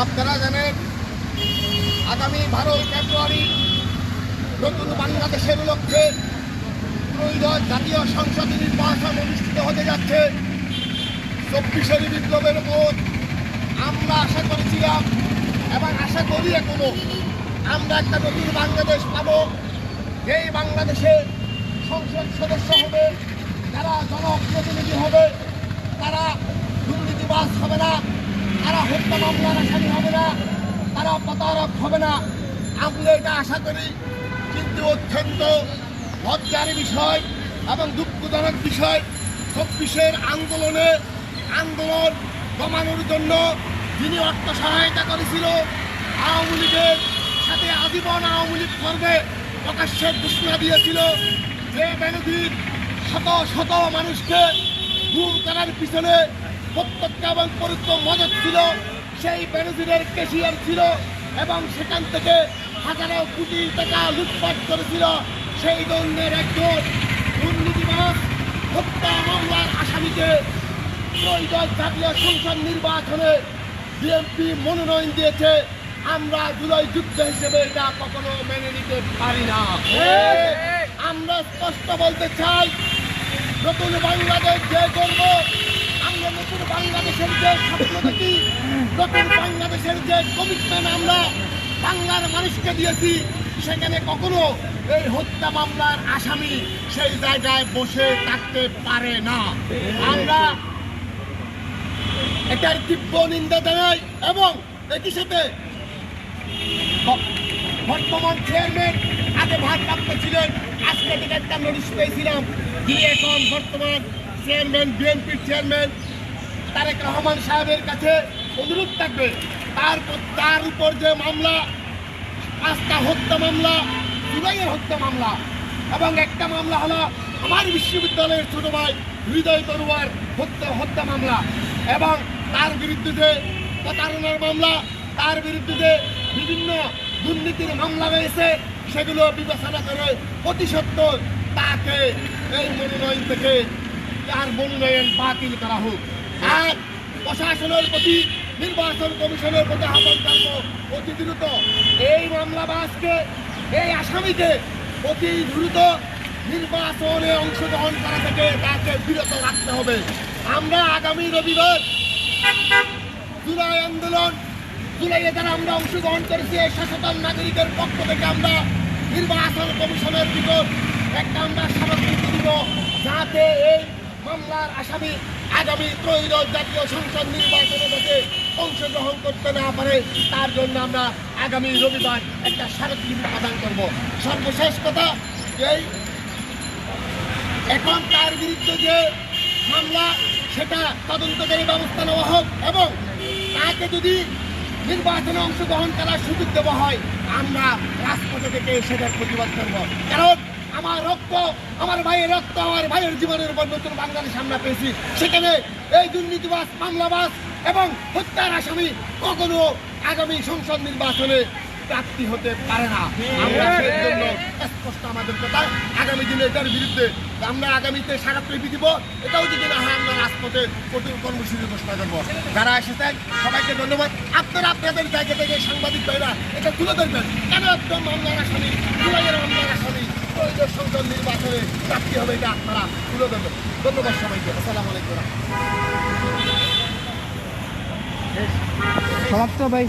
আপনারা জানেন আগামী 12 ফেব্রুয়ারি নতুন বাংলাদেশের লক্ষ্যে ত্রয়োদশ জাতীয় সংসদ নির্বাচন অনুষ্ঠিত হতে যাচ্ছে। 24 বিপ্লবের পর আমরা আশা করেছিলাম এবং আশা করি এখনো আমরা একটা নতুন বাংলাদেশ পাবো, যেই বাংলাদেশে সংসদ সদস্য হবে, যারা জনপ্রতিনিধি হবে, তারা দুর্নীতিবাজ হবে না, তারা হত্যা মামলার আসামি হবে না, তারা প্রতারক হবে না। আমরা এটা আশা করি, কিন্তু অত্যন্ত লজ্জার বিষয় এবং দুঃখজনক বিষয়, 24 আন্দোলন দমানোর জন্য যিনি অর্থ সহায়তা করেছিল, আওয়ামী লীগের সাথে আজীবন আওয়ামী লীগ করবে প্রকাশ্যে ঘোষণা দিয়েছিল, যে বেনজির শত শত মানুষকে গুম করার পিছনে প্রত্যক্ষ এবং পরোক্ষ মদত ছিল, সেই বেনজিরের ক্যাশিয়ার ছিল এবং সেখান থেকে হাজারো কোটি টাকা লুটপাট করেছিল। সেই ধরনের একজন দুর্নীতিবাজ হত্যা মামলার আসামিকে ত্রয়োদশ জাতীয় সংসদ নির্বাচনে বিএনপি মনোনয়ন দিয়েছে। আমরা জুলাই যুদ্ধ হিসেবে এটা কখনো মেনে নিতে পারি না। আমরা স্পষ্ট বলতে চাই, নতুন বাংলাদেশ যে করব, আমরা নতুন বাংলাদেশের যে স্বপ্ন দেখি, নতুন বাংলাদেশের যে কমিটমেন্ট আমরা বাংলার মানুষকে দিয়েছি, সেখানে কখনো এই হত্যা মামলার আসামি সেই জায়গায় বসে থাকতে পারে না। আমরা এটার তীব্র নিন্দা জানাই এবং একই সাথে বর্তমান চেয়ারম্যান আগে ভারপ্রাপ্ত ছিলেন, আজকে থেকে একটা নোটিশ পেয়েছিলাম, যিনি এখন বর্তমান চেয়ারম্যান বিএনপির চেয়ারম্যান তারেক রহমান সাহেবের কাছে অনুরোধ থাকবে, তার উপর যে মামলা, 5টা হত্যা মামলা, জুলাইয়ের হত্যা মামলা এবং একটা মামলা হলো আমার বিশ্ববিদ্যালয়ের ছোট ভাই হৃদয় তরুয়ার হত্যা মামলা এবং তার বিরুদ্ধে যে প্রতারণার মামলা, তার বিরুদ্ধে যে বিভিন্ন দুর্নীতির মামলা রয়েছে, সেগুলো বিবেচনা করে অতি সত্বর তাকে এই মনোনয়ন থেকে তার মনোনয়ন বাতিল করা হোক। আর প্রশাসনের প্রতি, নির্বাচন কমিশনের প্রতি আহ্বান করবো, অতি দ্রুত এই মামলাবাজকে, এই আসামিকে অতি দ্রুত নির্বাচনে অংশগ্রহণ করা থেকে তাকে বিরত রাখতে হবে। আমরা আগামী রবিবার জুলাই আন্দোলন, জুলাইয়ে যারা আমরা অংশগ্রহণ করেছি, এই সচেতন নাগরিকের পক্ষ থেকে আমরা নির্বাচন কমিশনের ভিতর একটা আমরা স্মারকলিপি দিব, যাতে এই মামলার আসামি আগামী ত্রয়োদশ জাতীয় সংসদ নির্বাচনে যাতে অংশগ্রহণ করতে না পারে, তার জন্য আমরা আগামী রবিবার একটা স্মারকলিপি প্রদান করব। সর্বশেষ কথা, এই এখন তার বিরুদ্ধে যে মামলা, সেটা তদন্তকারী ব্যবস্থা নেওয়া হোক এবং তাকে যদি নির্বাচনে অংশগ্রহণ করার সুযোগ দেওয়া হয়, আমরা রাজপথে থেকে সেটার প্রতিবাদ করব। কারণ আমার রক্ত, আমার ভাইয়ের রক্ত, আমার ভাইয়ের জীবনের উপর নতুন বাংলাদেশ আমরা পেয়েছি, সেখানে এই দুর্নীতিবাজ, মামলাবাজ এবং হত্যার আসামি কখনো আগামী সংসদ নির্বাচনে প্রার্থী হতে পারে না। আমরা সেই জন্য স্পষ্ট আমাদের কথা, আগামী দিনে এটার বিরুদ্ধে আমরা আগামীতে স্মারকলিপি দিব। এটাও যদি না হয়, আমরা রাজপথে কঠোর কর্মসূচি ঘোষণা করবো। যারা এসেছেন সবাইকে ধন্যবাদ। আপনারা আপনাদের জায়গা থেকে সাংবাদিক ভাইরা এটা তুলে ধরবেন, কেন একদম মামলার আসামি, জুলাইয়ের মামলার আসামি ত্রয়োদশ সংসদ নির্বাচনে প্রার্থী হবে, এটা আপনারা তুলে ধরবেন। ধন্যবাদ সবাইকে। আসসালামু আলাইকুম। সমাপ্ত ভাই।